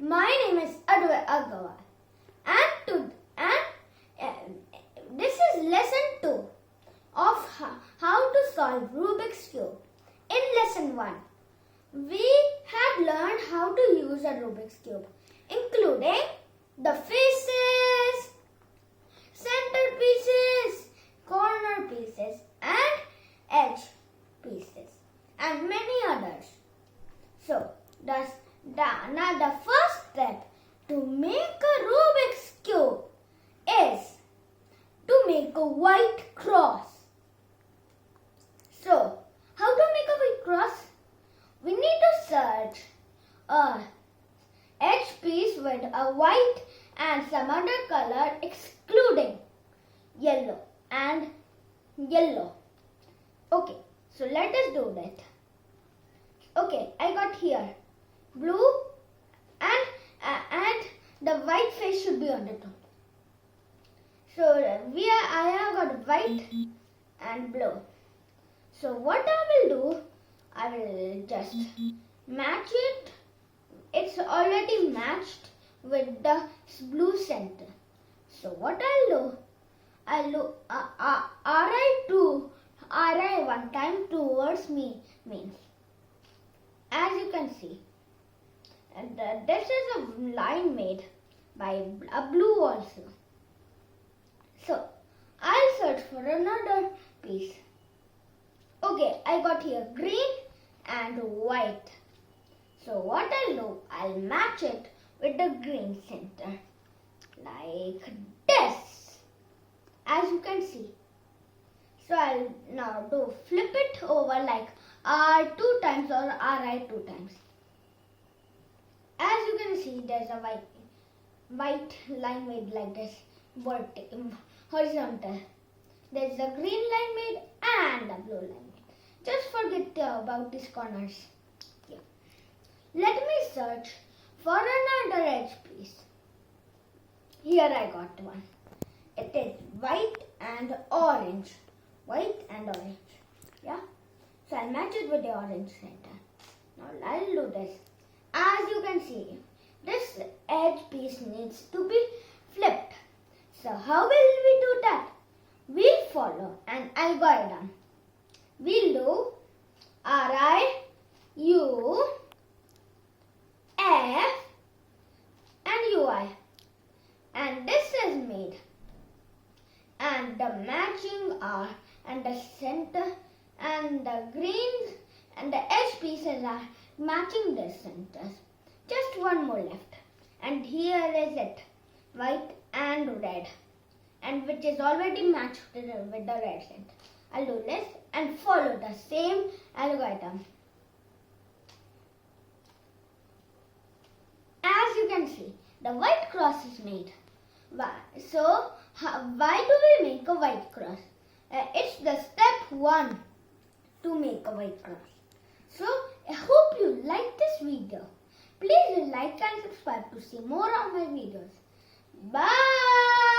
My name is Advay Agarwal and this is lesson 2 of how to solve Rubik's Cube. In lesson 1, we had learned how to use a Rubik's Cube, including the faces, center pieces, corner pieces and edge pieces and many others. So, now the first step to make a Rubik's Cube is to make a white cross. So, how to make a white cross? We need to search a edge piece with a white and some other color excluding yellow and yellow. Okay, so let us do that. Okay, I got here blue and the white face should be on the top. So I have got white and blue. So what I will do, I will just match it. It's already matched with the blue center. So what I'll do RI one time towards me means, as you can see, and this is a line made by a blue also. So I'll search for another piece. Okay, I got here green and white. So what I'll do, I'll match it with the green center like this, as you can see. So I'll now flip it over like R 2 times or RI 2 times. As you can see, there's a white line made like this, horizontal. There's a green line made and a blue line made. Just forget about these corners. Yeah. Let me search for another edge piece. Here I got one. It is white and orange. White and orange. Yeah. So I'll match it with the orange center. Now I'll do this. As you can see, this edge piece needs to be flipped. So how will we do that? We'll follow an algorithm. We'll do RI, U, F and UI. And this is made. And the matching are and the center and the greens and the edge pieces are matching the centers. Just one more left. And here is it, white and red, and which is already matched with the red center. I'll do this and follow the same algorithm. As you can see, the white cross is made. So, why do we make a white cross? It's the step 1 to make a white cross. So, I hope you like this video. Please like and subscribe to see more of my videos. Bye!